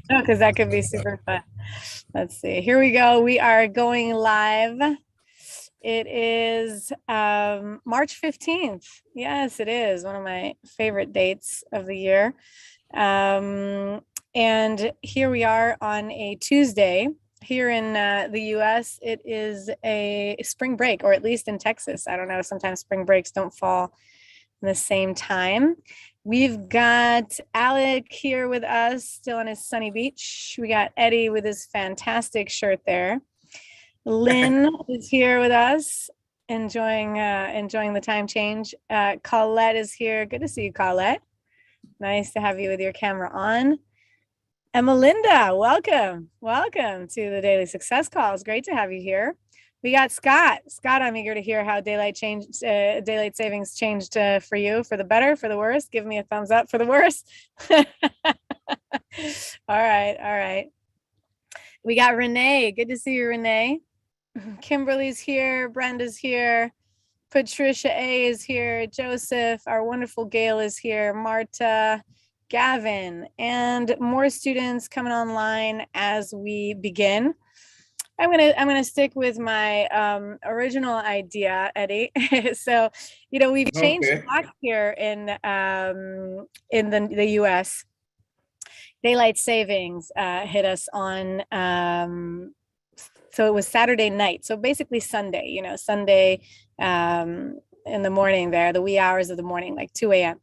No, because that could be super fun. Let's see. Here we go. We are going live. It is March 15th. Yes, it is one of my favorite dates of the year. And here we are on a Tuesday. Here in the US, it is a spring break, or at least in Texas. I don't know. Sometimes spring breaks don't fall in the same time. We've got Alec here with us, still on his sunny beach. We got Eddie with his fantastic shirt there. Lynn is here with us, enjoying the time change. Colette is here. Good to see you, Colette. Nice to have you with your camera on. And Melinda, welcome to the Daily Success Call. It's great to have you here. We got Scott. Scott, I'm eager to hear how daylight savings changed for you, for the better, for the worse. Give me a thumbs up for the worse. All right. We got Renee. Good to see you, Renee. Kimberly's here. Brenda's here. Patricia A is here. Joseph, our wonderful Gail is here. Marta, Gavin, and more students coming online as we begin. I'm gonna stick with my original idea, Eddie. So, we've changed clocks here in the U.S. Daylight savings hit us on. So it was Saturday night. So basically Sunday. Sunday in the morning there, the wee hours of the morning, like 2 a.m.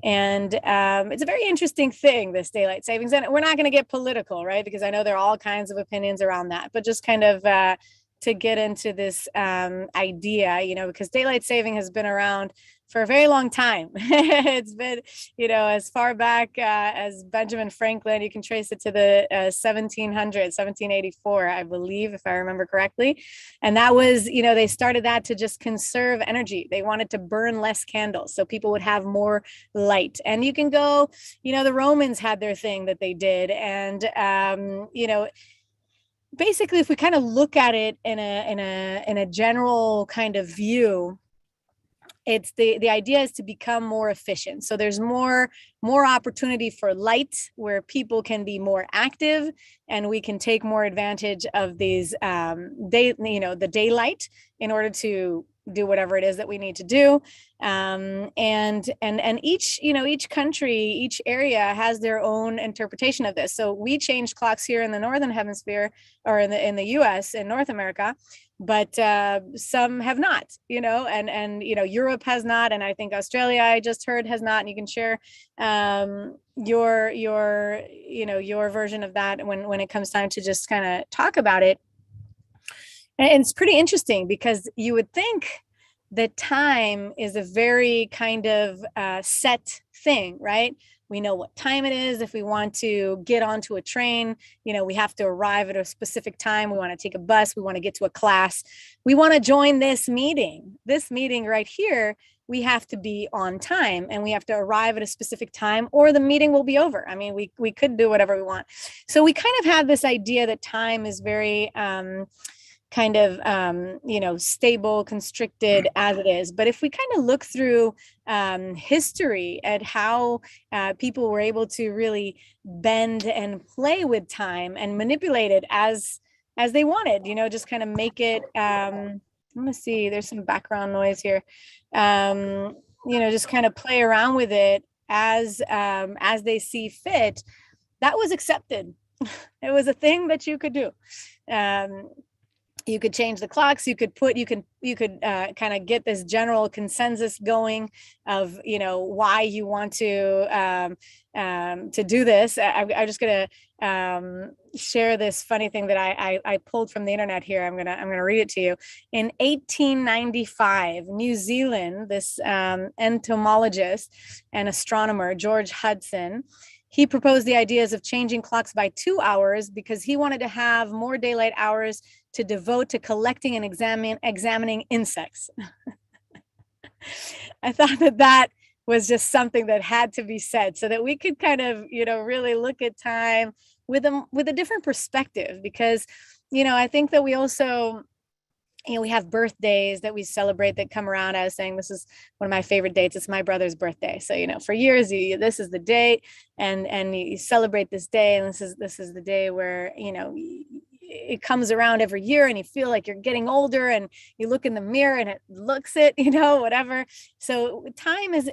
And it's a very interesting thing, this daylight savings. And we're not going to get political, right? Because I know there are all kinds of opinions around that. But just kind of to get into this idea, because daylight saving has been around for a very long time. It's been, as far back as Benjamin Franklin. You can trace it to the 1784, I believe, if I remember correctly. And that was, they started that to just conserve energy. They wanted to burn less candles so people would have more light. And you can go, the Romans had their thing that they did. And, basically, if we kind of look at it in a general kind of view, it's the idea is to become more efficient. So there's more opportunity for light, where people can be more active, and we can take more advantage of these the daylight in order to do whatever it is that we need to do. And each country, each area has their own interpretation of this. So we changed clocks here in the Northern Hemisphere, or in the US, in North America, but some have not, and Europe has not. And I think Australia, I just heard, has not. And you can share your version of that when it comes time to just kind of talk about it. And it's pretty interesting, because you would think that time is a very kind of set thing, right? We know what time it is. If we want to get onto a train, we have to arrive at a specific time. We want to take a bus. We want to get to a class. We want to join this meeting right here. We have to be on time, and we have to arrive at a specific time, or the meeting will be over. I mean, we could do whatever we want. So we kind of have this idea that time is very stable, constricted as it is. But if we kind of look through history at how people were able to really bend and play with time and manipulate it as they wanted, just kind of make it, I'm gonna see, there's some background noise here, just kind of play around with it as they see fit. That was accepted. It was a thing that you could do. You could change the clocks. You could kind of get this general consensus going of, why you want to do this. I'm just going to share this funny thing that I pulled from the internet here. I'm gonna read it to you. In 1895, New Zealand, this entomologist and astronomer, George Hudson, he proposed the ideas of changing clocks by 2 hours because he wanted to have more daylight hours to devote to collecting and examining insects. I thought that was just something that had to be said, so that we could kind of, really look at time with a different perspective. Because, I think that we also we have birthdays that we celebrate that come around. I was saying, this is one of my favorite dates. It's my brother's birthday. So, for years, this is the date, and you celebrate this day. And this is the day where, it comes around every year, and you feel like you're getting older, and you look in the mirror and it looks it, whatever. So time is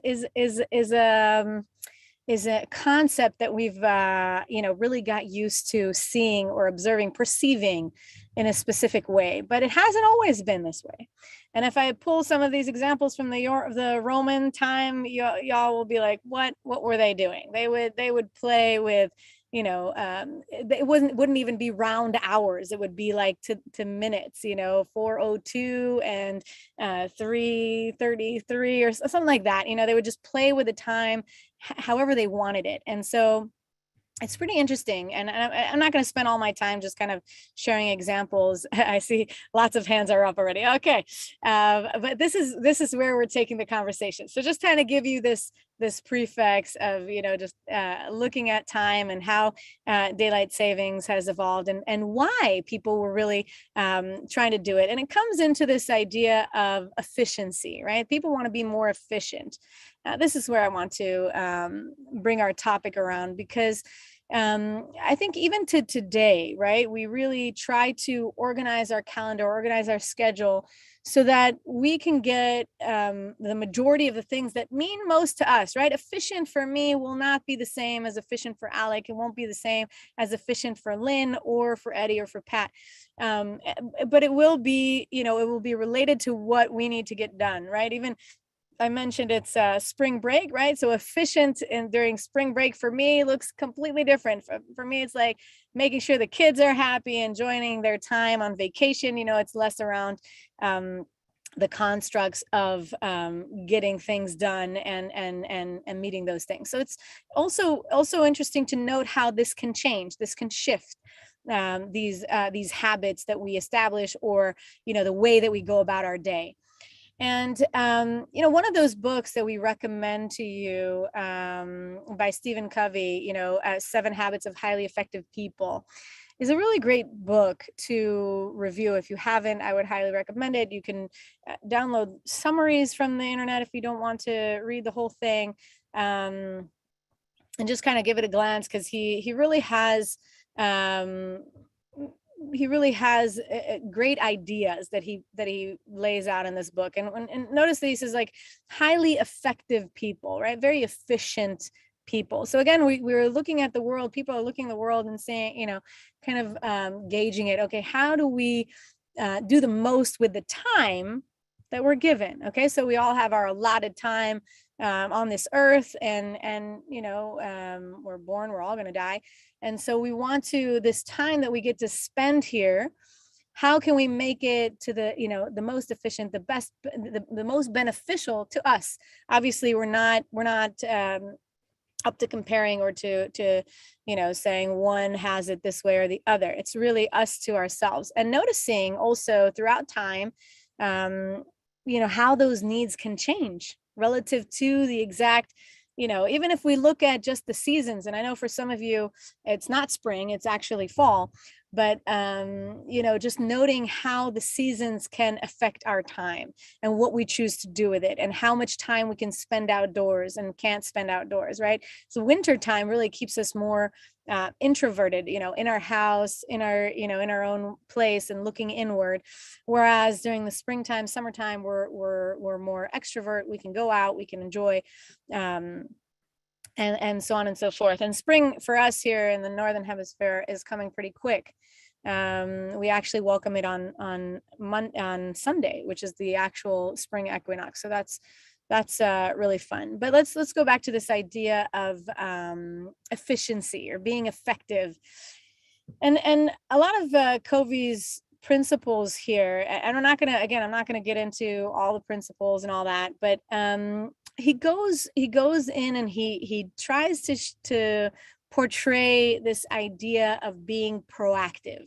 a concept that we've really got used to seeing or observing, perceiving in a specific way, but it hasn't always been this way. And if I pull some of these examples from the Roman time, y'all will be like, what were they doing? They would play with, it wouldn't even be round hours. It would be like to minutes, 4:02 and 3:33 or something like that. They would just play with the time however they wanted it. And so it's pretty interesting. And I'm not going to spend all my time just kind of sharing examples. I see lots of hands are up already. Okay. But this is where we're taking the conversation. So just kind of give you this prefix of, just looking at time and how daylight savings has evolved, and why people were really trying to do it. And it comes into this idea of efficiency, right? People want to be more efficient. This is where I want to bring our topic around, because I think even to today, right, we really try to organize our calendar, organize our schedule, so that we can get the majority of the things that mean most to us, right? Efficient for me will not be the same as efficient for Alec. It won't be the same as efficient for Lynn or for Eddie or for Pat. But it will be, it will be related to what we need to get done, right? Even I mentioned it's spring break, right? So efficient during spring break for me looks completely different. For me, it's like making sure the kids are happy, enjoying their time on vacation. It's less around the constructs of getting things done and meeting those things. So it's also interesting to note how this can change, this can shift. These habits that we establish, or the way that we go about our day. And, one of those books that we recommend to you by Stephen Covey, 7 Habits of Highly Effective People, is a really great book to review. If you haven't, I would highly recommend it. You can download summaries from the internet if you don't want to read the whole thing, and just kind of give it a glance, because he really has great ideas that he lays out in this book. And notice these is like highly effective people, right? Very efficient people. So again, we're looking at the world. People are looking at the world and saying, kind of gauging it. Okay, how do we do the most with the time that we're given? Okay, so we all have our allotted time on this earth, and we're born, we're all going to die. And so we want to, this time that we get to spend here, how can we make it to the most efficient, the best, the most beneficial to us? Obviously, we're not up to comparing or to saying one has it this way or the other. It's really us to ourselves, and noticing also throughout time, how those needs can change relative to the exact, even if we look at just the seasons. And I know for some of you, it's not spring, it's actually fall. But, just noting how the seasons can affect our time and what we choose to do with it, and how much time we can spend outdoors and can't spend outdoors, right? So winter time really keeps us more introverted, in our house, in our own place, and looking inward. Whereas during the springtime, summertime, we're more extrovert. We can go out, we can enjoy, and so on and so forth. And spring for us here in the Northern Hemisphere is coming pretty quick. We actually welcome it on Sunday, which is the actual spring equinox. So that's really fun. But let's go back to this idea of efficiency or being effective, and a lot of Covey's principles here. And I'm not gonna get into all the principles and all that, but he goes in and he tries to portray this idea of being proactive.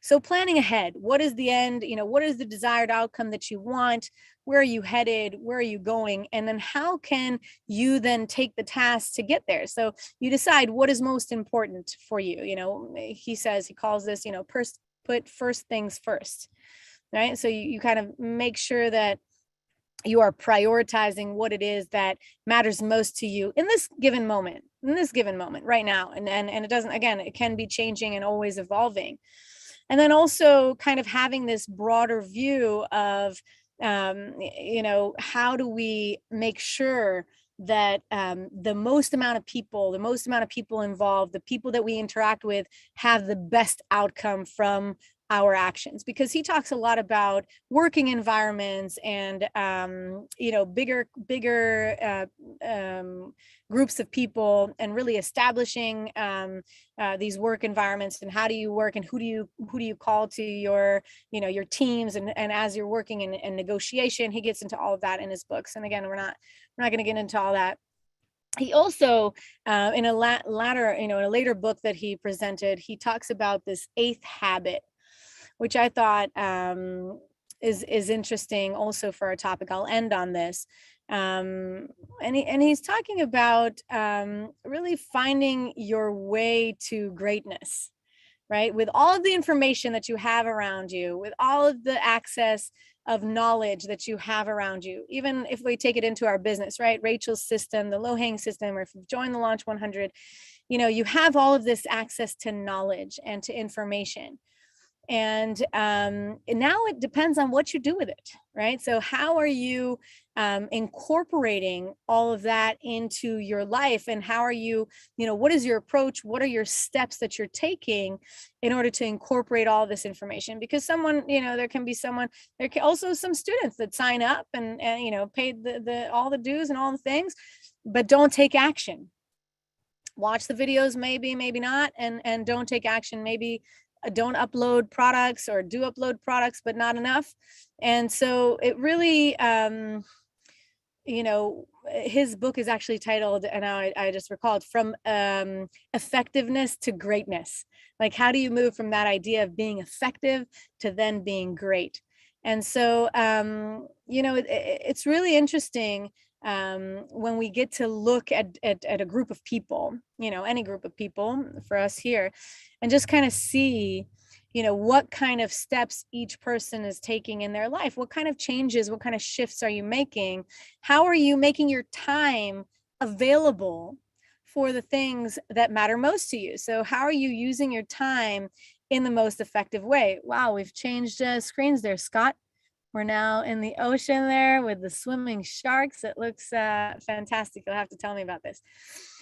So planning ahead, what is the end, what is the desired outcome that you want? Where are you headed? Where are you going? And then how can you then take the task to get there? So you decide what is most important for you. He calls this, put first things first. right? So you kind of make sure that you are prioritizing what it is that matters most to you in this given moment right now. And it doesn't, again, it can be changing and always evolving. And then also kind of having this broader view of, how do we make sure that the most amount of people involved, the people that we interact with, have the best outcome from our actions. Because he talks a lot about working environments and bigger groups of people, and really establishing these work environments, and how do you work, and who do you call to your teams, and as you're working in negotiation. He gets into all of that in his books, and again, we're not going to get into all that. He also, in a later book that he presented, he talks about this 8th habit, which I thought is interesting also for our topic. I'll end on this. And he's talking about really finding your way to greatness, right? With all of the information that you have around you, with all of the access of knowledge that you have around you, even if we take it into our business, right? Rachel's system, the low-hanging system, or if you've joined the Launch 100, you have all of this access to knowledge and to information. And now it depends on what you do with it, right? So how are you incorporating all of that into your life? And how are you, what is your approach? What are your steps that you're taking in order to incorporate all this information? Because there can also some students that sign up and pay the all the dues and all the things, but don't take action. Watch the videos, maybe not, and don't take action. Maybe don't upload products, or do upload products, but not enough. And so it really, his book is actually titled, and I just recalled, From Effectiveness to Greatness. Like, how do you move from that idea of being effective to then being great? And so, it's really interesting when we get to look at a group of people, any group of people for us here, and just kind of see, what kind of steps each person is taking in their life, what kind of changes, what kind of shifts are you making? How are you making your time available for the things that matter most to you? So how are you using your time in the most effective way? Wow, we've changed screens there, Scott. We're now in the ocean there with the swimming sharks. It looks fantastic. You'll have to tell me about this.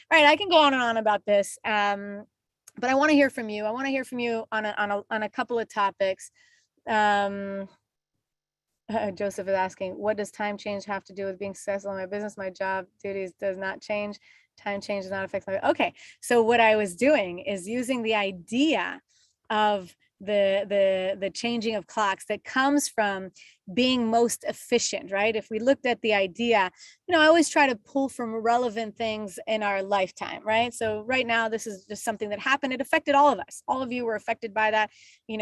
All right, I can go on and on about this, but I want to hear from you. I want to hear from you on a couple of topics. Joseph is asking, what does time change have to do with being successful in my business? My job duties does not change. Time change does not affect my. Okay, so what I was doing is using the idea of the changing of clocks that comes from being most efficient, right? If we looked at the idea, I always try to pull from relevant things in our lifetime, right? So right now, this is just something that happened. It affected all of us. All of you were affected by that,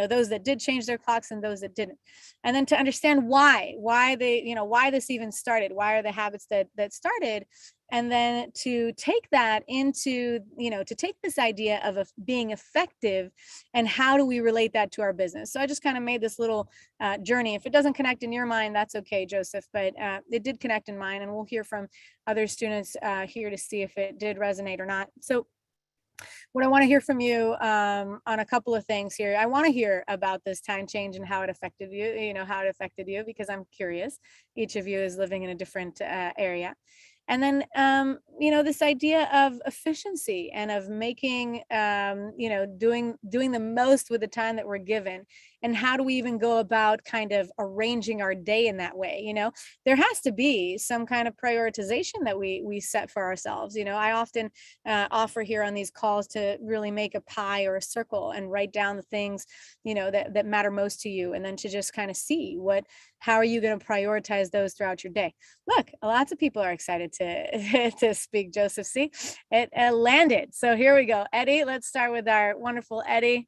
those that did change their clocks and those that didn't. And then to understand why this even started, why are the habits that started, and then to take that into, to take this idea of being effective, and how do we relate that to our business? So I just kind of made this little journey. If it doesn't connect in your mind, that's okay, Joseph, but it did connect in mine, and we'll hear from other students here to see if it did resonate or not. So what I want to hear from you on a couple of things here. I want to hear about this time change and how it affected you, because I'm curious. Each of you is living in a different area. And then, this idea of efficiency and of making, doing the most with the time that we're given. And how do we even go about kind of arranging our day in that way? There has to be some kind of prioritization that we set for ourselves. I often offer here on these calls to really make a pie or a circle and write down the things, that matter most to you. And then to just kind of see how are you going to prioritize those throughout your day? Look, lots of people are excited to speak, Joseph. See, it landed. So here we go. Eddie, let's start with our wonderful Eddie.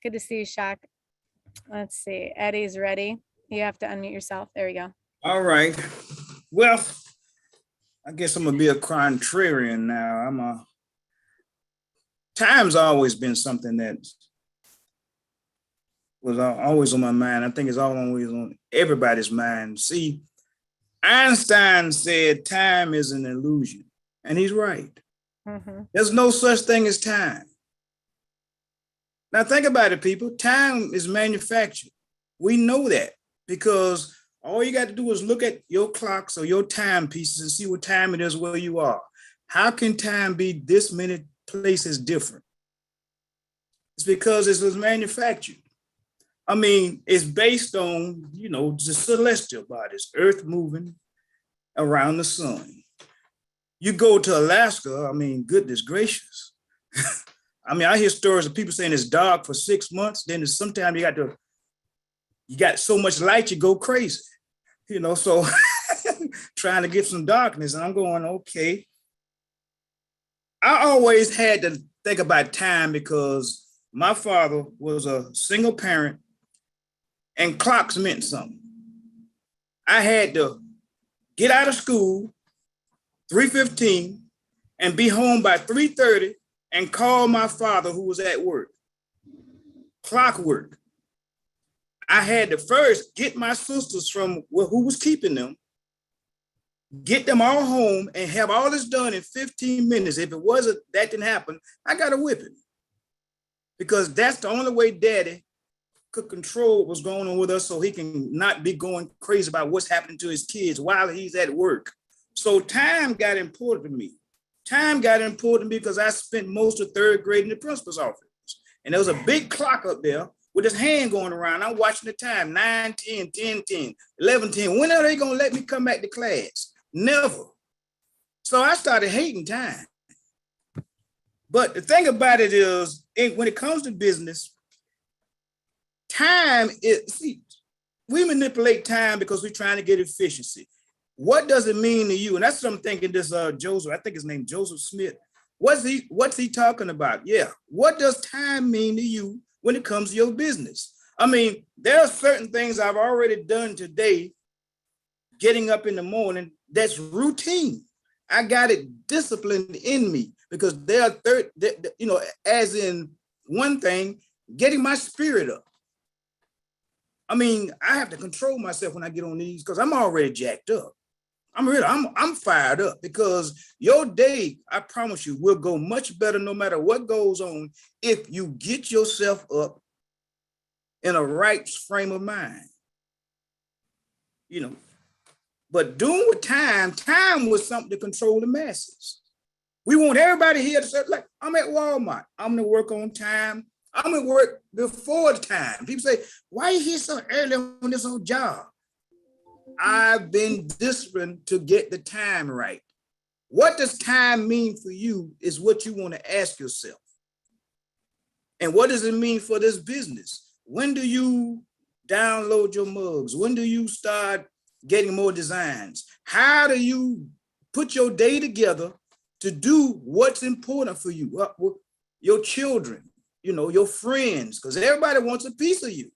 Good to see you, Shaq. Let's see. Eddie's ready. You have to unmute yourself. There we go. All right. Well, I guess I'm going to be a contrarian now. Time's always been something that was always on my mind. I think it's always on everybody's mind. See, Einstein said time is an illusion, and he's right. Mm-hmm. There's no such thing as time. Now think about it, people. Time is manufactured. We know that because all you got to do is look at your clocks or your timepieces and see what time it is where you are. How can time be this many places different? It's because it was manufactured. I mean, it's based on, the celestial bodies, Earth moving around the sun. You go to Alaska, I mean, goodness gracious. I mean, I hear stories of people saying it's dark for 6 months. Then sometimes you got so much light, you go crazy, so trying to get some darkness. And I'm going, okay. I always had to think about time because my father was a single parent and clocks meant something. I had to get out of school 3:15 and be home by 3:30 and call my father who was at work. Clockwork. I had to first get my sisters from who was keeping them, get them all home and have all this done in 15 minutes. If that didn't happen, I got to whip it. Because that's the only way daddy could control what was going on with us so he can not be going crazy about what's happening to his kids while he's at work. So time got important to me. Time got important because I spent most of third grade in the principal's office. And there was a big clock up there with his hand going around. I'm watching the time, 9, 10, 10, 10, 11, 10. When are they going to let me come back to class? Never. So I started hating time. But the thing about it is, when it comes to business, we manipulate time because we're trying to get efficiency. What does it mean to you? And that's what I'm thinking this Joseph, I think his name Joseph Smith. What's he talking about? Yeah. What does time mean to you when it comes to your business? I mean, there are certain things I've already done today, getting up in the morning, that's routine. I got it disciplined in me because there are as in one thing, getting my spirit up. I mean, I have to control myself when I get on these because I'm already jacked up. I'm fired up because your day, I promise you, will go much better no matter what goes on if you get yourself up in a right frame of mind. But doing with time was something to control the masses. We want everybody here to say, like, I'm at Walmart. I'm going to work on time. I'm going to work before the time. People say, why are you here so early on this whole job? I've been disciplined to get the time right. What does time mean for you is what you want to ask yourself. And what does it mean for this business? When do you download your mugs? When do you start getting more designs? How do you put your day together to do what's important for you? Your children, your friends, because everybody wants a piece of you.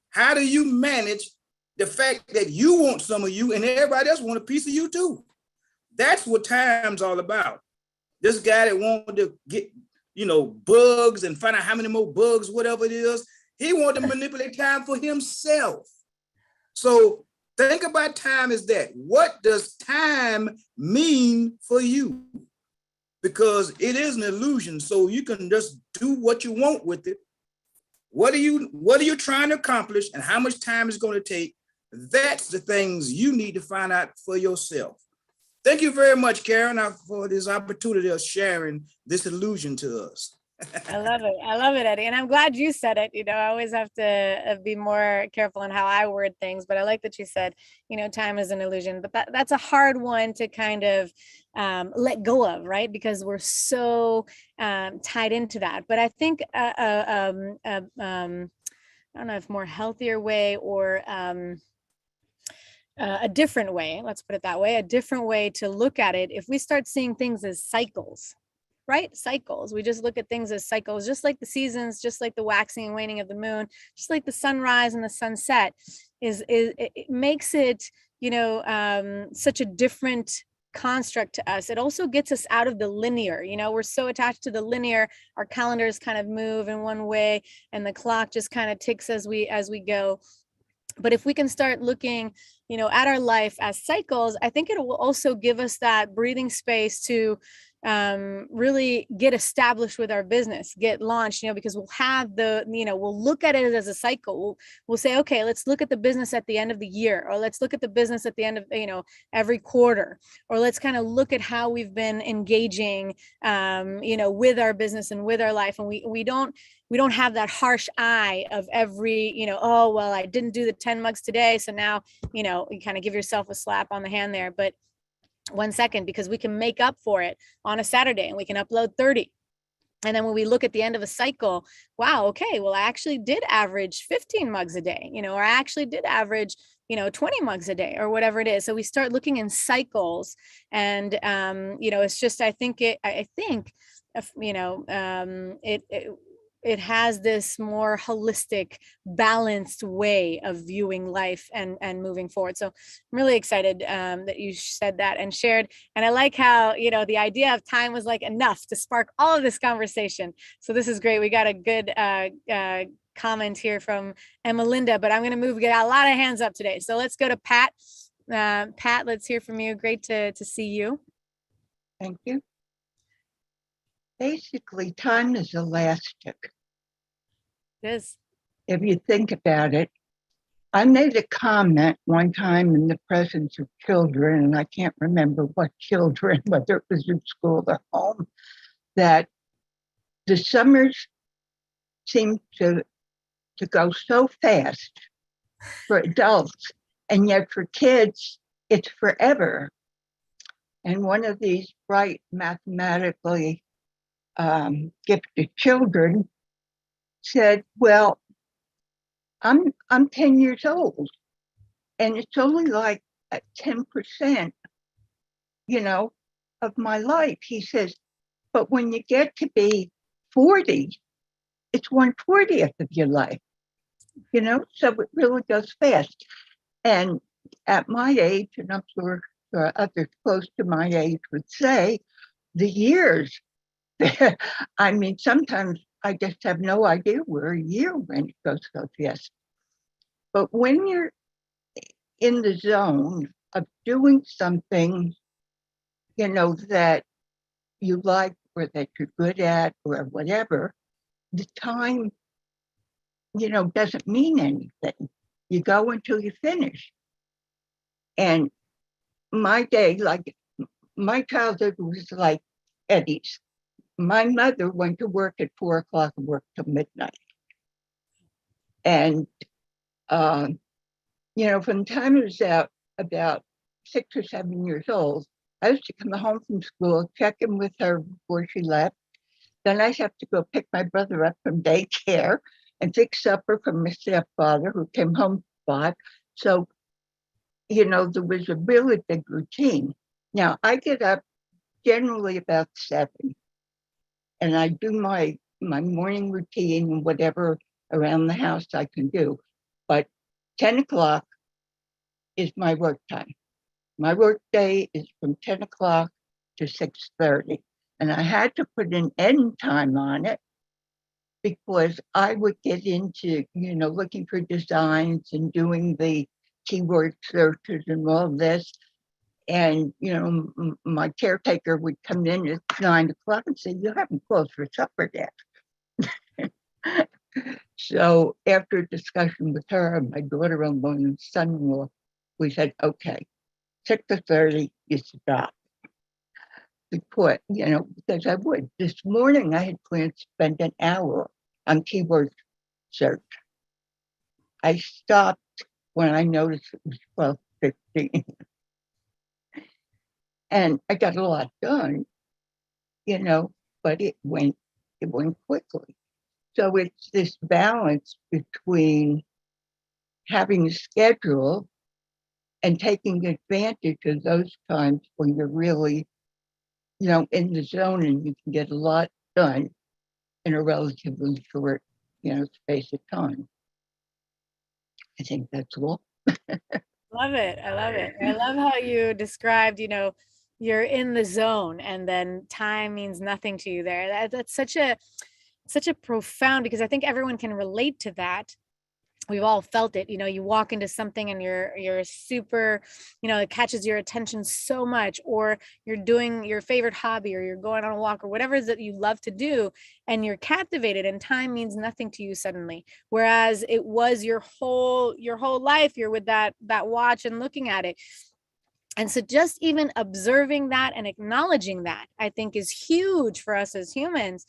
How do you manage the fact that you want some of you and everybody else want a piece of you too? That's what time's all about. This guy that wanted to get, bugs and find out how many more bugs, whatever it is, he wanted to manipulate time for himself. So think about time as that. What does time mean for you? Because it is an illusion. So you can just do what you want with it. What are you trying to accomplish and how much time is going to take? That's the things you need to find out for yourself. Thank you very much, Karen, for this opportunity of sharing this illusion to us. I love it. I love it, Eddie. And I'm glad you said it. I always have to be more careful on how I word things, but I like that you said, time is an illusion, but that's a hard one to kind of let go of, right? Because we're so tied into that. But I think I don't know if more healthier way or a different way, let's put it that way, a different way to look at it. If we start seeing things as cycles, right? Cycles. We just look at things as cycles, just like the seasons, just like the waxing and waning of the moon, just like the sunrise and the sunset it makes it, such a different construct to us. It also gets us out of the linear. We're so attached to the linear. Our calendars kind of move in one way, and the clock just kind of ticks as we go. But if we can start looking, at our life as cycles, I think it will also give us that breathing space to really get established with our business, get launched, because we'll have we'll look at it as a cycle. We'll say, okay, let's look at the business at the end of the year, or let's look at the business at the end of, every quarter, or let's kind of look at how we've been engaging, with our business and with our life. And we don't have that harsh eye of every, oh, well, I didn't do the 10 mugs today, so now, you kind of give yourself a slap on the hand there. But 1 second, because we can make up for it on a Saturday and we can upload 30. And then when we look at the end of a cycle, wow, okay, well, I actually did average 15 mugs a day, or I actually did average, 20 mugs a day, or whatever it is. So we start looking in cycles, and, it's just, I think, it has this more holistic, balanced way of viewing life and moving forward. So I'm really excited that you said that and shared. And I like how, the idea of time was like enough to spark all of this conversation. So this is great. We got a good comment here from Emmelinda, but I'm going to get a lot of hands up today. So let's go to Pat. Pat, let's hear from you. Great to see you. Thank you. Basically, time is elastic. It is. If you think about it, I made a comment one time in the presence of children, and I can't remember what children, whether it was in school or home, that the summers seem to go so fast for adults, and yet for kids, it's forever. And one of these bright, mathematically gifted children said, well, I'm 10 years old, and it's only like 10%, of my life. He says, but when you get to be 40, it's 1/40th of your life, so it really goes fast. And at my age, and I'm sure others close to my age would say, the years, I mean, sometimes I just have no idea where a year went. It goes so fast. But when you're in the zone of doing something, that you like, or that you're good at, or whatever, the time, doesn't mean anything. You go until you finish. And my day, like my childhood, was like Eddie's. My mother went to work at 4 o'clock and worked till midnight. And, from the time I was about 6 or 7 years old, I used to come home from school, check in with her before she left. Then I'd have to go pick my brother up from daycare and fix supper for my stepfather, who came home at 5. So, there was a really big routine. Now, I get up generally about 7. And I do my morning routine and whatever around the house I can do. But 10 o'clock is my work time. My work day is from 10 o'clock to 6:30. And I had to put an end time on it because I would get into, looking for designs and doing the keyword searches and all this. And, my caretaker would come in at 9 o'clock and say, you haven't closed for supper yet. So after a discussion with her and my daughter-in-law and son-in-law, we said, okay, 6:30, you stop. Because I would. This morning I had planned to spend an hour on keyword search. I stopped when I noticed it was 12:15. And I got a lot done, but it went quickly. So it's this balance between having a schedule and taking advantage of those times when you're really, in the zone, and you can get a lot done in a relatively short, space of time. I think that's all. Love it. I love it. I love how you described, you're in the zone, and then time means nothing to you there. That's such a profound, because I think everyone can relate to that. We've all felt it. You walk into something and you're super, it catches your attention so much, or you're doing your favorite hobby, or you're going on a walk, or whatever it is that you love to do, and you're captivated, and time means nothing to you suddenly, whereas it was your whole life. You're with that watch and looking at it. And so just even observing that and acknowledging that, I think, is huge for us as humans.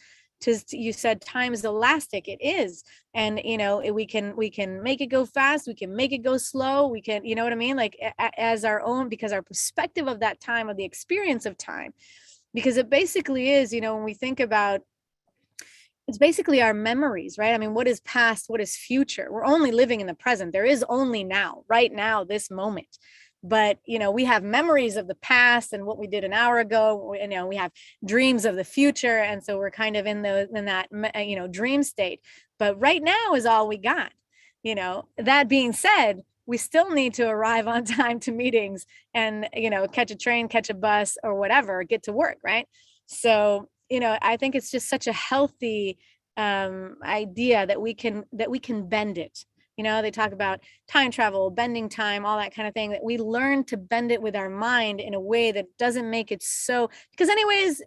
You said time is elastic. It is. And we can make it go fast, we can make it go slow, we can, you know what I mean, like as our own, because our perspective of that time, of the experience of time, because it basically is, when we think about, it's basically our memories, right? I mean, what is past, what is future? We're only living in the present. There is only now, right now, this moment. But we have memories of the past and what we did an hour ago. We have dreams of the future, and so we're kind of in that dream state. But right now is all we got. That being said, we still need to arrive on time to meetings, and catch a train, catch a bus, or whatever, get to work, right? So I think it's just such a healthy idea that we can bend it. They talk about time travel, bending time, all that kind of thing, that we learn to bend it with our mind in a way that doesn't make it so, because anyways,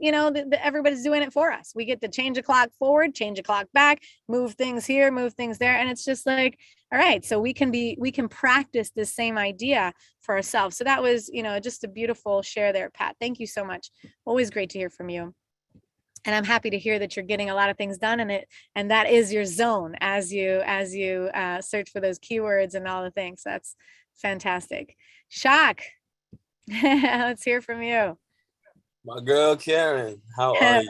everybody's doing it for us. We get to change a clock forward, change a clock back, move things here, move things there. And it's just like, all right, so we can practice this same idea for ourselves. So that was, just a beautiful share there, Pat. Thank you so much. Always great to hear from you. And I'm happy to hear that you're getting a lot of things done, and that is your zone as you search for those keywords and all the things. That's fantastic. Shock. Let's hear from you. My girl Karen, how are you?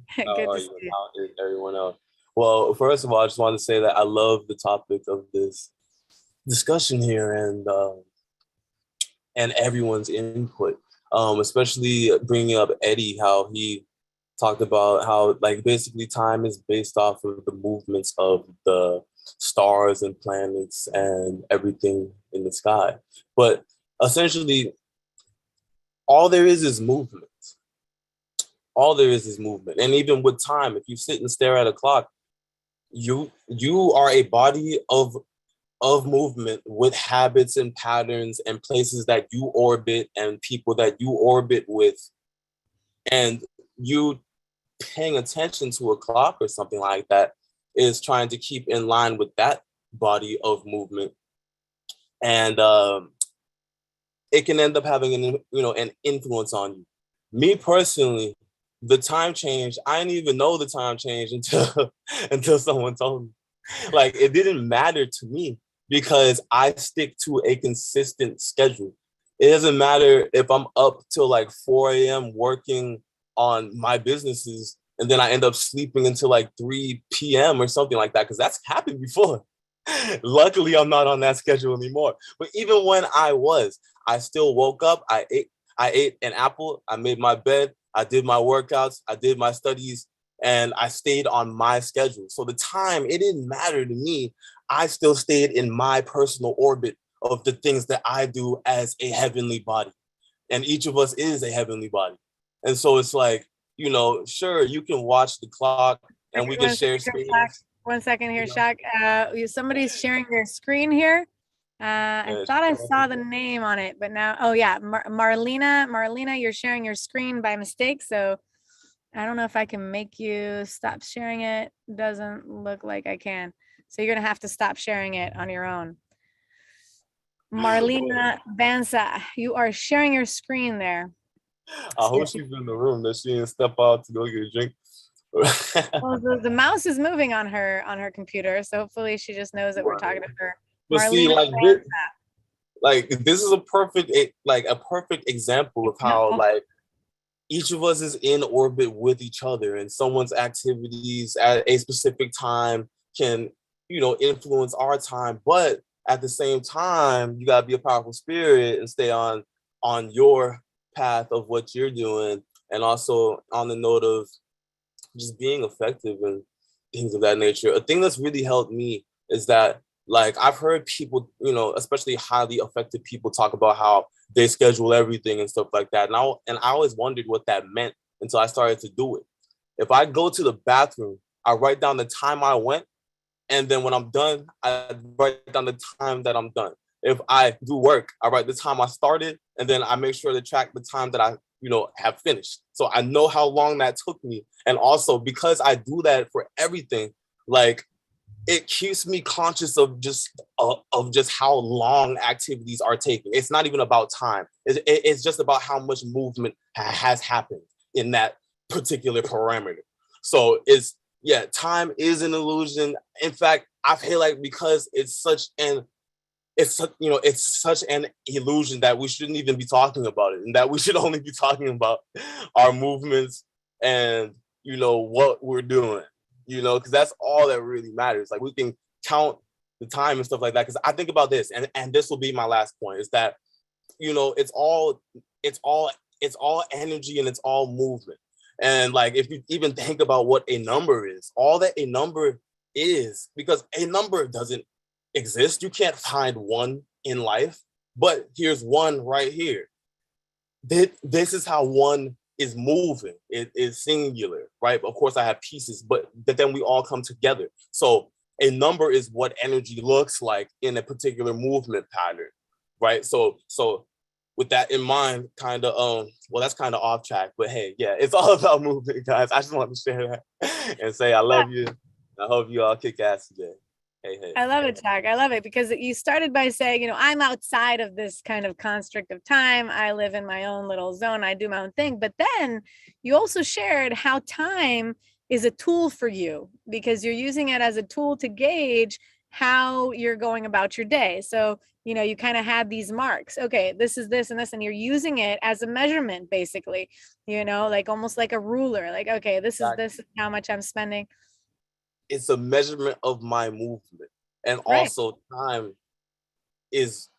How Good are to you? see you. How is everyone else? Well, first of all, I just want to say that I love the topic of this discussion here, and everyone's input, especially bringing up Eddie, how he talked about how, like, basically time is based off of the movements of the stars and planets and everything in the sky. But essentially, all there is movement. All there is movement. And even with time, if you sit and stare at a clock, you are a body of movement with habits and patterns and places that you orbit and people that you orbit with. And you paying attention to a clock or something like that is trying to keep in line with that body of movement. And it can end up having an influence on you. Me personally, the time change, I didn't even know the time change until someone told me. Like, it didn't matter to me because I stick to a consistent schedule. It doesn't matter if I'm up till like 4 a.m. working on my businesses, and then I end up sleeping until like 3 p.m. or something like that, because that's happened before. Luckily, I'm not on that schedule anymore. But even when I still woke up, I ate an apple, I made my bed, I did my workouts, I did my studies, and I stayed on my schedule. So the time, it didn't matter to me. I still stayed in my personal orbit of the things that I do as a heavenly body. And each of us is a heavenly body. And so it's like, sure, you can watch the clock and we can share screens. 1 second here, Shaq. Somebody's sharing their screen here. I thought I saw the name on it, but now, oh yeah, Marlena, you're sharing your screen by mistake. So I don't know if I can make you stop sharing it. Doesn't look like I can. So you're gonna have to stop sharing it on your own. Marlena Bansa, you are sharing your screen there. I hope she's in the room, that she didn't step out to go get a drink. Well, the mouse is moving on her computer, so hopefully she just knows that we're talking to her. But see, this is a perfect example of how like each of us is in orbit with each other, and someone's activities at a specific time can, influence our time. But at the same time, you gotta be a powerful spirit and stay on your path of what you're doing, and also on the note of just being effective and things of that nature. A thing that's really helped me is that Like I've heard people, especially highly affected people talk about how they schedule everything and stuff like that. And I always wondered what that meant until I started to do it. If I go to the bathroom, I write down the time I went, and then when I'm done, I write down the time that I'm done. If I do work, I write the time I started, and then I make sure to track the time that I, have finished. So I know how long that took me. And also because I do that for everything, like it keeps me conscious of just how long activities are taking. It's not even about time. It's just about how much movement has happened in that particular parameter. So time is an illusion. In fact, I feel like because it's such an illusion that we shouldn't even be talking about it, and that we should only be talking about our movements and what we're doing, because that's all that really matters. Like we can count the time and stuff like that. Because I think about this, and this will be my last point, is that it's all energy and it's all movement. And like if you even think about what a number is, all that a number is, because a number doesn't exist. You can't find one in life, but here's one right here. This is how one is moving. It is singular, right? Of course I have pieces, but then we all come together. So a number is what energy looks like in a particular movement pattern, right? So with that in mind, kind of, that's kind of off track, but hey, yeah, it's all about movement, guys. I just want to share that and say I love you. I hope you all kick ass today. Hey. I love it, Jack. I love it because you started by saying, I'm outside of this kind of construct of time. I live in my own little zone. I do my own thing. But then you also shared how time is a tool for you because you're using it as a tool to gauge how you're going about your day. So, you kind of had these marks. Okay, this is this and this, and you're using it as a measurement, basically, like almost like a ruler. Like, okay, this is how much I'm spending. It's a measurement of my movement, and also time is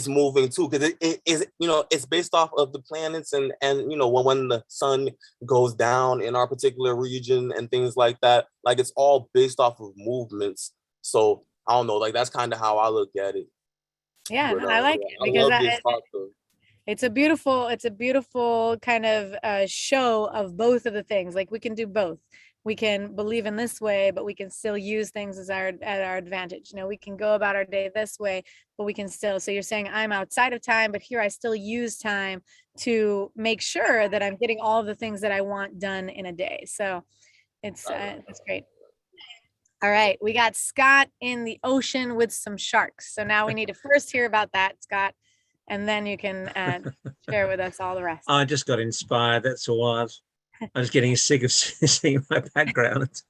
moving too, because it is it's based off of the planets and when the sun goes down in our particular region and things like that. Like it's all based off of movements. So I don't know, like that's kind of how I look at it. Yeah, but, I like it because it's a beautiful kind of show of both of the things. Like we can do both. We can believe in this way, but we can still use things at our advantage. We can go about our day this way, but we can still. So you're saying I'm outside of time, but here I still use time to make sure that I'm getting all of the things that I want done in a day. So it's great. All right, we got Scott in the ocean with some sharks. So now we need to first hear about that, Scott, and then you can share with us all the rest. I just got inspired. That's all. I was getting sick of seeing my background.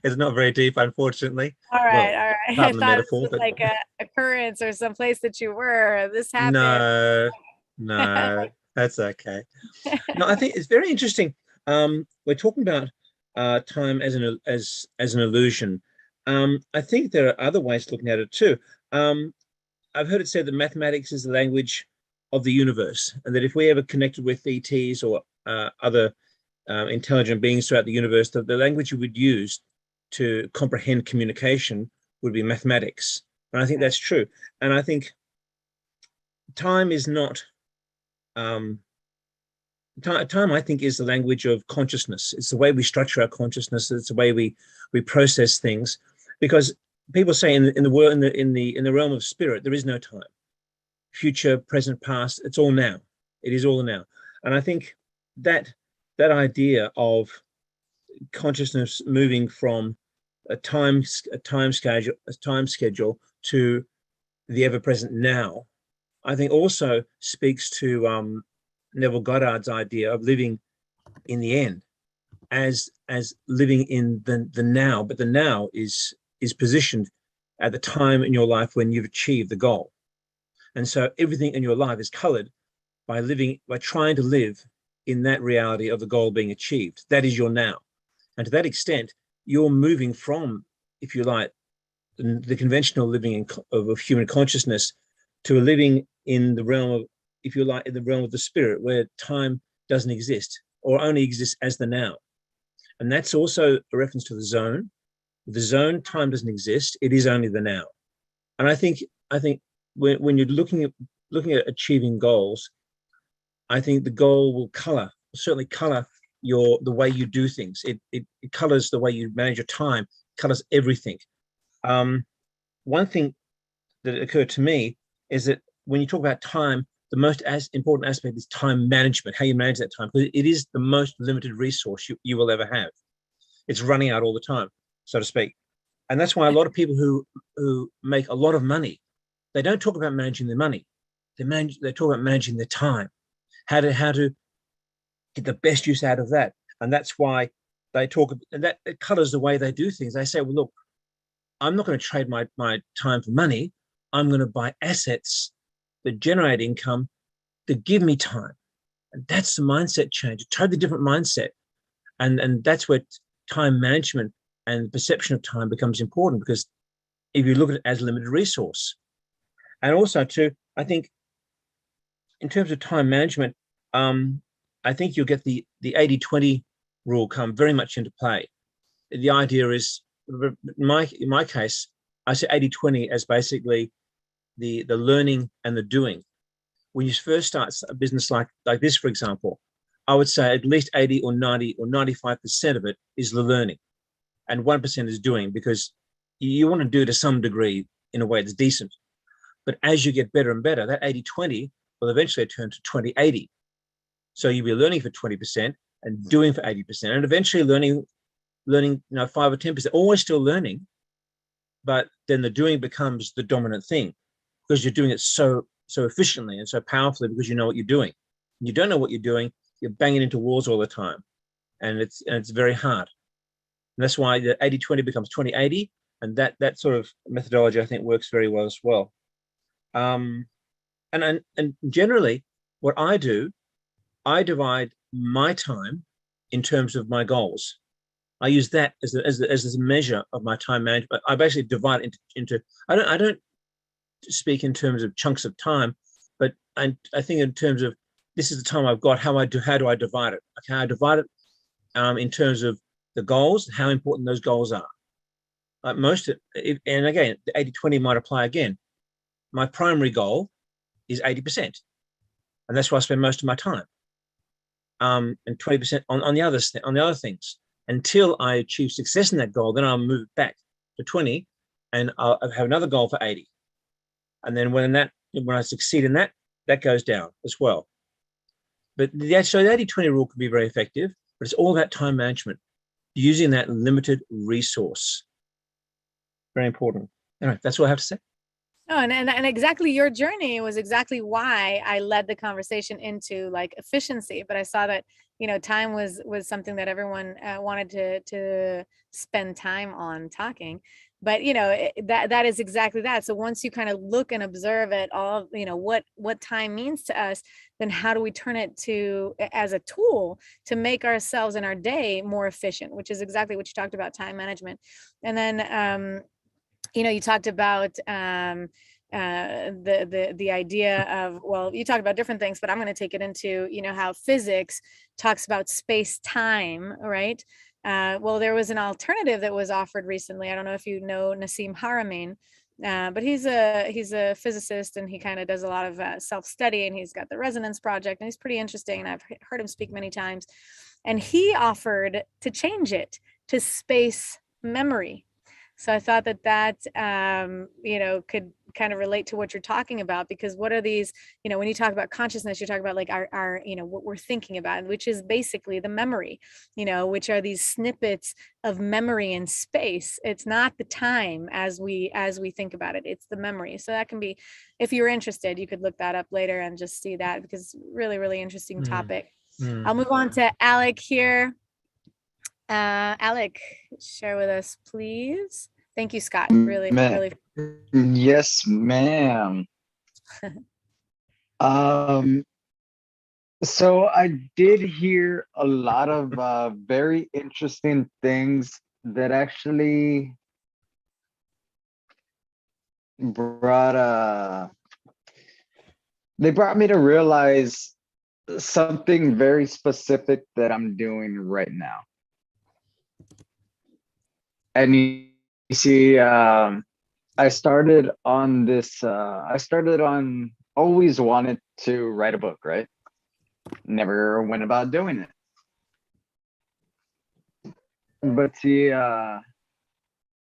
It's not very deep, unfortunately. All right. I thought it was like a occurrence or some place that you were. This happened. No, that's okay. No, I think it's very interesting. We're talking about time as an illusion. I think there are other ways of looking at it too. I've heard it said that mathematics is the language of the universe, and that if we ever connected with ETs or other intelligent beings throughout the universe, the language you would use to comprehend communication would be mathematics. And I think that's true. And I think time is not time, I think, is the language of consciousness. It's the way we structure our consciousness. It's the way we process things. Because people say in the realm of spirit, there is no time. Future, present, past, it's all now. It is all now. And I think that idea of consciousness moving from a time schedule to the ever-present now, I think also speaks to Neville Goddard's idea of living in the end as living in the now, but the now is positioned at the time in your life when you've achieved the goal. And so everything in your life is colored by trying to live in that reality of the goal being achieved. That is your now. And to that extent, you're moving from, if you like, the conventional living of human consciousness to a living in the realm of, if you like, in the realm of the spirit, where time doesn't exist or only exists as the now. And that's also a reference to the zone. The zone, time doesn't exist. It is only the now. And I think when you're looking at achieving goals, I think the goal will certainly color the way you do things. It colors the way you manage your time, colors everything. One thing that occurred to me is that when you talk about time, the most important aspect is time management, how you manage that time, because it is the most limited resource you will ever have. It's running out all the time, so to speak. And that's why a lot of people who make a lot of money, they don't talk about managing their money. They talk about managing their time, how to get the best use out of that. And that's why they talk, and that it colors the way they do things. They say, well, look, I'm not going to trade my time for money. I'm going to buy assets that generate income that give me time. And that's the mindset change, a totally different mindset. And that's where time management and perception of time becomes important, because if you look at it as a limited resource. And also too, I think in terms of time management, I think you'll get the 80-20 rule come very much into play. The idea is, in my case, I say 80-20 as basically the learning and the doing. When you first start a business like this, for example, I would say at least 80 or 90 or 95% of it is the learning, and 1% is doing, because you want to do to some degree in a way that's decent. But as you get better and better, that 80-20 will eventually turn to 20-80. So you'll be learning for 20% and doing for 80%, and eventually learning 5 or 10%, always still learning, but then the doing becomes the dominant thing, because you're doing it so efficiently and so powerfully, because you know what you're doing. You don't know what you're doing, you're banging into walls all the time, and it's very hard. And that's why the 80-20 becomes 20-80, and that sort of methodology, I think, works very well as well. And generally, what I do, I divide my time in terms of my goals. I use that as a measure of my time management. I basically divide it into I don't speak in terms of chunks of time, but I think in terms of, this is the time I've got. How do I divide it? Okay, I divide it in terms of the goals, how important those goals are. And again, the 80-20 might apply again. My primary goal is 80%, and that's where I spend most of my time. And 20% on the other things, until I achieve success in that goal. Then I'll move it back to 20, and I'll have another goal for 80. And then when I succeed in that goes down as well. But so the 80-20 rule can be very effective, but it's all about time management, using that limited resource. Very important. Anyway, that's what I have to say. Oh, and exactly, your journey was exactly why I led the conversation into like efficiency. But I saw that, time was something that everyone wanted to spend time on talking. But that is exactly that. So once you kind of look and observe it all, what time means to us, then how do we turn it as a tool to make ourselves and our day more efficient, which is exactly what you talked about, time management. And then you talked about the idea of, well, you talked about different things, but I'm going to take it into, how physics talks about space time, right? Well, there was an alternative that was offered recently. I don't know if you know Nassim Haramein, but he's a physicist, and he kind of does a lot of self-study, and he's got the Resonance Project, and he's pretty interesting, and I've heard him speak many times. And he offered to change it to space memory. So I thought that could kind of relate to what you're talking about, because what are these, when you talk about consciousness, you're talking about like our what we're thinking about, which is basically the memory, which are these snippets of memory in space. It's not the time as we think about it, it's the memory. So that can be, if you're interested, you could look that up later and just see that, because really, really interesting topic. I'll move on to Alec here. Alec, share with us, please. Thank you, Scott. Really. Yes, ma'am. So I did hear a lot of very interesting things that actually brought me to realize something very specific that I'm doing right now. And you see, I started on this. I started on always wanted to write a book, right? Never went about doing it. But see, I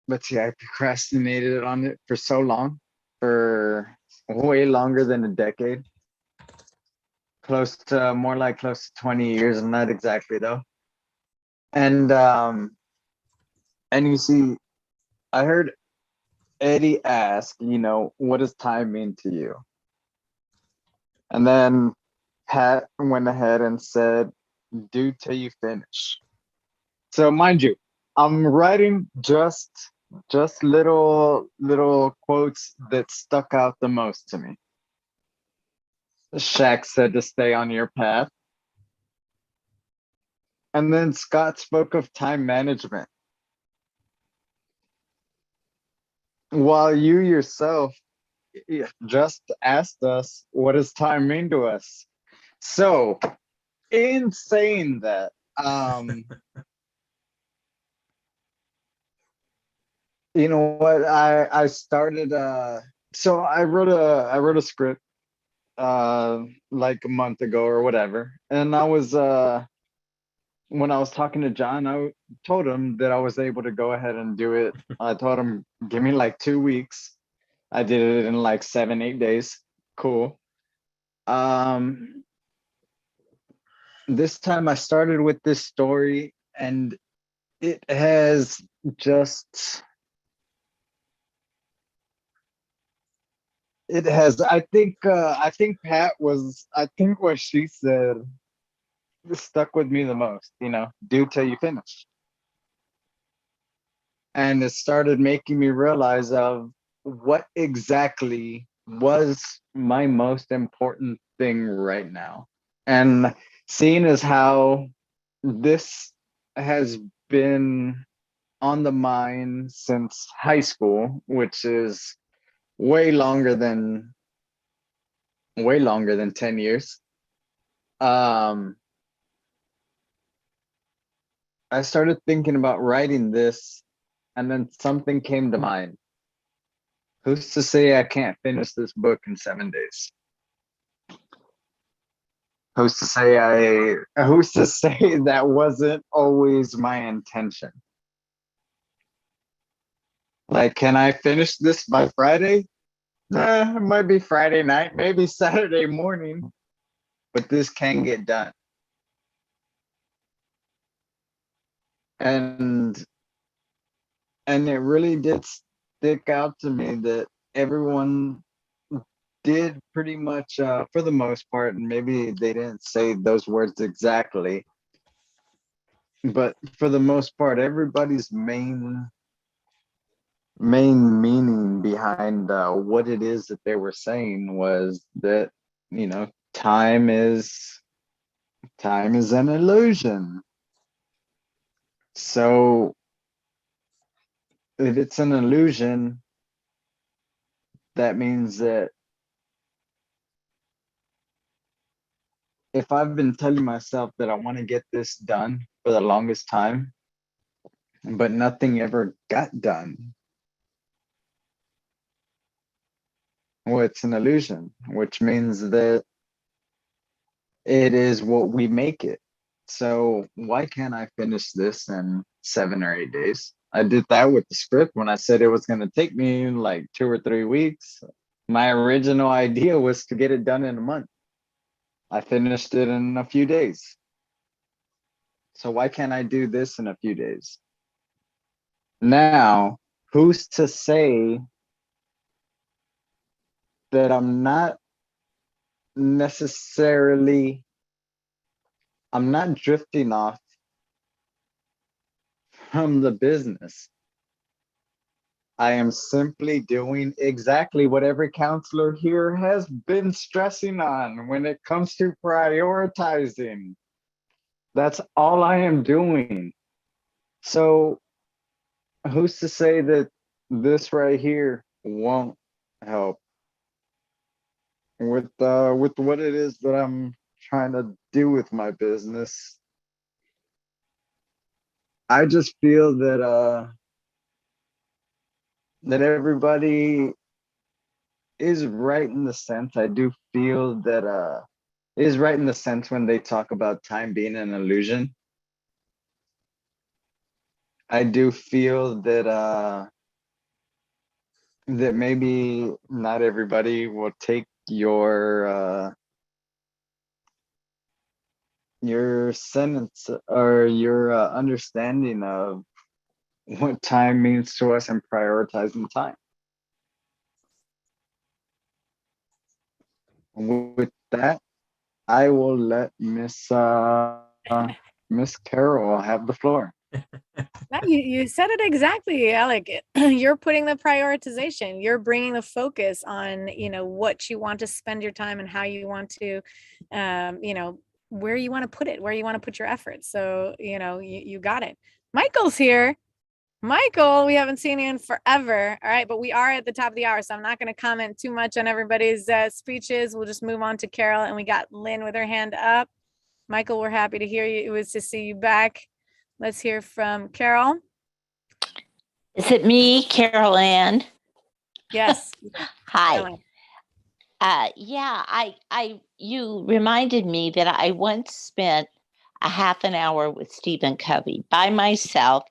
procrastinated on it for so long, for way longer than a decade, close to 20 years, not exactly though. And you see, I heard Eddie ask, what does time mean to you? And then Pat went ahead and said, do till you finish. So mind you, I'm writing just little quotes that stuck out the most to me. Shaq said to stay on your path. And then Scott spoke of time management. While you yourself just asked us, what does time mean to us? So, in saying that, you know what? I started. So I wrote a script like a month ago or whatever, and I was when I was talking to John, I told him that I was able to go ahead and do it. I told him, give me like 2 weeks. I did it in like 7, 8 days. Cool. This time I started with this story, and it has just it has I think I think what she said stuck with me the most, do till you finish. And it started making me realize of what exactly was my most important thing right now. And seeing as how this has been on the mind since high school, which is way longer than 10 years. I started thinking about writing this, and then something came to mind. Who's to say I can't finish this book in 7 days? Who's to say that wasn't always my intention? Like, can I finish this by Friday? It might be Friday night, maybe Saturday morning, but this can get done. And it really did stick out to me that everyone did pretty much, for the most part, and maybe they didn't say those words exactly, but for the most part, everybody's main meaning behind what it is that they were saying was that, time is an illusion. So if it's an illusion, that means that if I've been telling myself that I want to get this done for the longest time, but nothing ever got done, well, it's an illusion, which means that it is what we make it. So why can't I finish this in 7 or 8 days? I did that with the script when I said it was going to take me like 2 or 3 weeks. My original idea was to get it done in a month. I finished it in a few days. So why can't I do this in a few days? Now, who's to say that I'm not necessarily, I'm not drifting off from the business. I am simply doing exactly what every counselor here has been stressing on when it comes to prioritizing. That's all I am doing. So who's to say that this right here won't help with what it is that I'm trying to do with my business? I just feel that that everybody is right in the sense. I do feel that is right in the sense when they talk about time being an illusion. I do feel that maybe not everybody will take your sentence or your understanding of what time means to us and prioritizing time. With that, I will let Miss Carol have the floor. You said it exactly, Alec. You're putting the prioritization. You're bringing the focus on, what you want to spend your time and how you want to, where you want to put it, where you want to put your efforts. So, you got it. Michael's here. Michael, we haven't seen you in forever. All right, but we are at the top of the hour, so I'm not going to comment too much on everybody's speeches. We'll just move on to Carol, and we got Lynn with her hand up. Michael, we're happy to hear you. It was to see you back. Let's hear from Carol. Is it me, Carol Ann? Yes. Hi. You reminded me that I once spent a half an hour with Stephen Covey by myself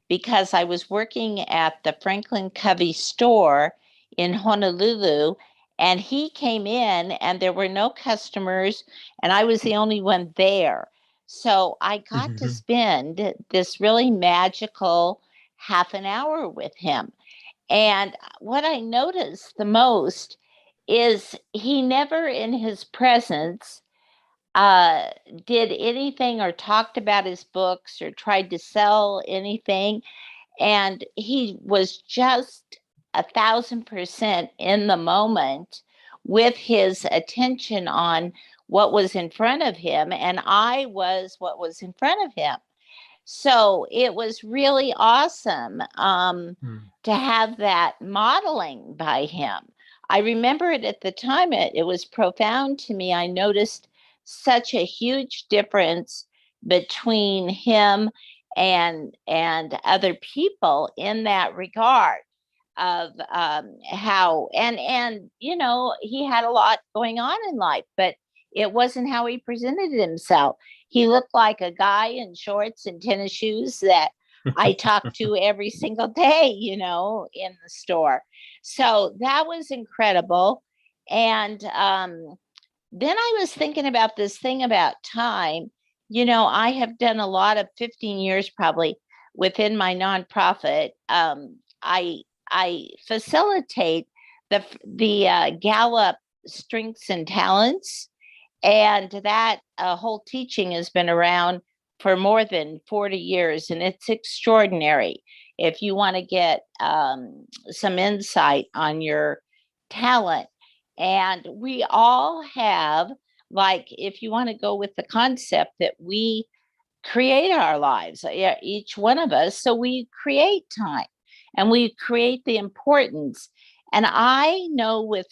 because I was working at the Franklin Covey store in Honolulu, and he came in and there were no customers and I was the only one there. So I got to spend this really magical half an hour with him. And what I noticed the most is he never in his presence did anything or talked about his books or tried to sell anything. And he was just 1,000% in the moment with his attention on what was in front of him. And I was what was in front of him. So it was really awesome to have that modeling by him. I remember it at the time. It was profound to me. I noticed such a huge difference between him and other people in that regard of how and he had a lot going on in life, but it wasn't how he presented himself. He looked like a guy in shorts and tennis shoes that I talk to every single day, in the store. So that was incredible. And then I was thinking about this thing about time. I have done a lot of 15 years probably within my nonprofit. I facilitate the Gallup Strengths and Talents, and that whole teaching has been around for more than 40 years, and it's extraordinary. If you want to get some insight on your talent, and we all have, like, if you want to go with the concept that we create our lives, each one of us, so we create time and we create the importance. And I know with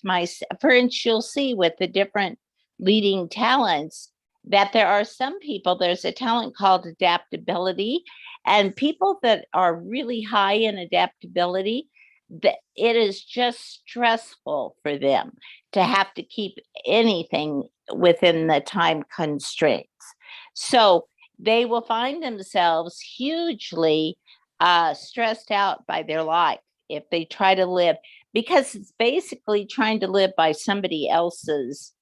for instance, you'll see with the different leading talents that there are some people, there's a talent called adaptability, and people that are really high in adaptability, that it is just stressful for them to have to keep anything within the time constraints. So they will find themselves hugely stressed out by their life if they try to live, because it's basically trying to live by somebody else's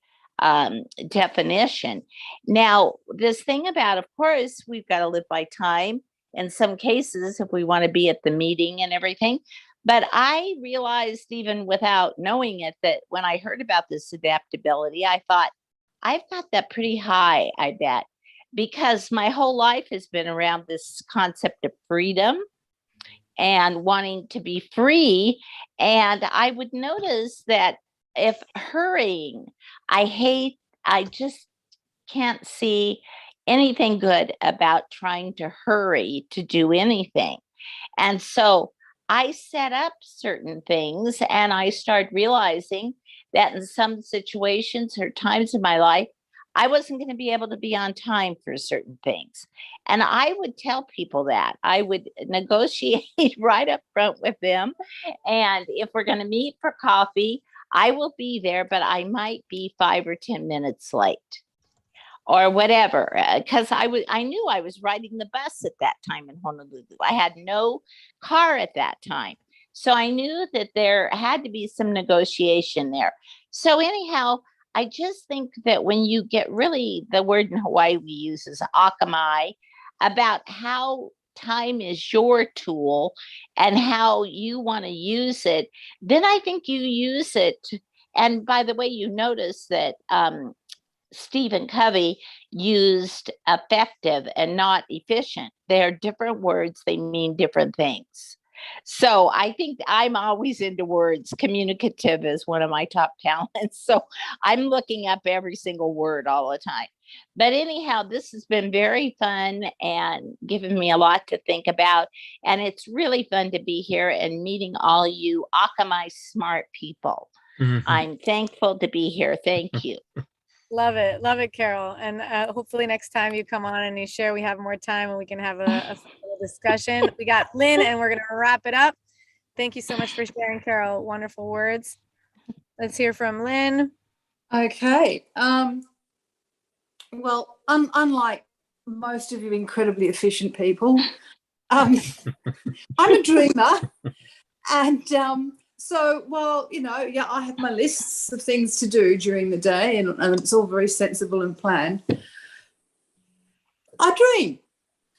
definition. Now, this thing about, of course, we've got to live by time in some cases if we want to be at the meeting and everything. But I realized, even without knowing it, that when I heard about this adaptability, I thought, I've got that pretty high, I bet, because my whole life has been around this concept of freedom and wanting to be free. And I would notice that if hurrying, I just can't see anything good about trying to hurry to do anything. And so I set up certain things, and I started realizing that in some situations or times in my life, I wasn't going to be able to be on time for certain things. And I would tell people that. I would negotiate right up front with them. And if we're going to meet for coffee, I will be there, but I might be 5 or 10 minutes late or whatever, because I knew I was riding the bus at that time in Honolulu. I had no car at that time. So I knew that there had to be some negotiation there. So anyhow, I just think that when you get really, the word in Hawaii we use is akamai, about how time is your tool and how you want to use it, then I think you use it. And by the way, you notice that Stephen Covey used effective and not efficient. They're different words, they mean different things. So I think I'm always into words. Communicative is one of my top talents. So I'm looking up every single word all the time. But anyhow, this has been very fun and given me a lot to think about. And it's really fun to be here and meeting all you Akamai smart people. I'm thankful to be here. Thank you. Love it, Carol. And hopefully next time you come on and you share, we have more time and we can have a discussion. We got Lynn, and we're going to wrap it up. Thank you so much for sharing, Carol. Wonderful words. Let's hear from Lynn. Okay. Well, unlike most of you incredibly efficient people, I'm a dreamer. And so, well, yeah, I have my lists of things to do during the day, and it's all very sensible and planned. I dream.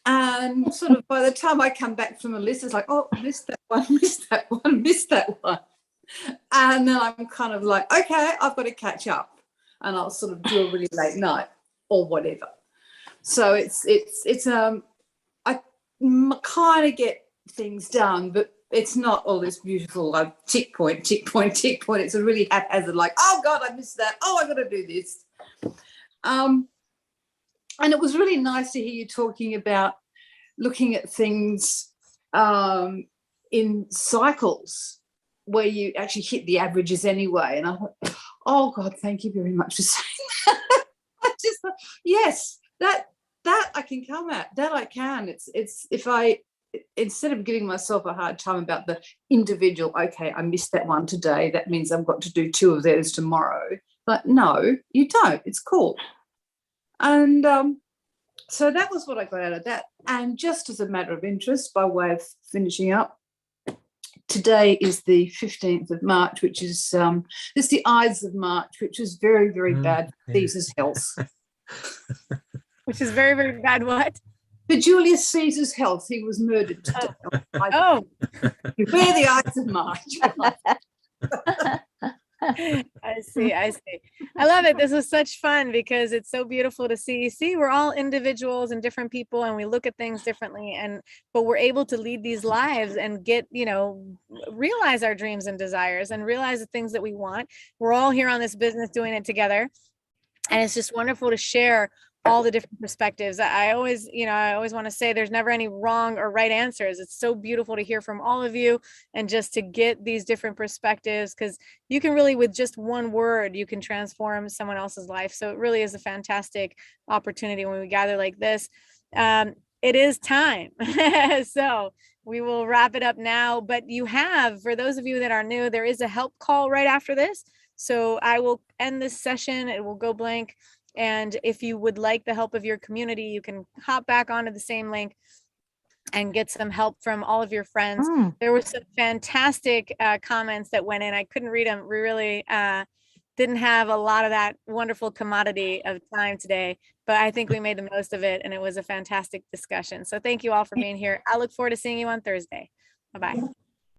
And sort of by the time I come back from a list, it's like, oh, missed that one, missed that one, missed that one. And then I'm kind of like, okay, I've got to catch up. And I'll sort of do a really late night or whatever. So it's I kind of get things done, but it's not all this beautiful tick point, tick point, tick point. It's a really haphazard, like, oh God, I missed that. Oh, I got to do this. And it was really nice to hear you talking about looking at things in cycles where you actually hit the averages anyway. And I thought, oh God, thank you very much for saying that. I just thought, yes, that I can come at, that I can. It's if I, instead of giving myself a hard time about the individual, okay, I missed that one today, that means I've got to do 2 of those tomorrow. But no, you don't. It's cool. And so that was what I got out of that. And just as a matter of interest, by way of finishing up, today is the 15th of March, which is it's the Ides of March, which is very, very bad for Caesar's health. Which is very, very bad what? For Julius Caesar's health, he was murdered today. Oh. Beware the Ides of March. I see. I love it. This was such fun because it's so beautiful to see. We're all individuals and different people, and we look at things differently, but we're able to lead these lives and get, realize our dreams and desires and realize the things that we want. We're all here on this business doing it together. And it's just wonderful to share all the different perspectives. I always want to say there's never any wrong or right answers. It's so beautiful to hear from all of you and just to get these different perspectives, because you can really, with just one word, you can transform someone else's life. So it really is a fantastic opportunity when we gather like this. It is time. So we will wrap it up now, but you have, for those of you that are new, there is a help call right after this. So I will end this session. It will go blank. And if you would like the help of your community, you can hop back onto the same link and get some help from all of your friends. There were some fantastic comments that went in. I couldn't read them. We really didn't have a lot of that wonderful commodity of time today, but I think we made the most of it, and it was a fantastic discussion. So thank you all for being here. I look forward to seeing you on Thursday. Bye-bye.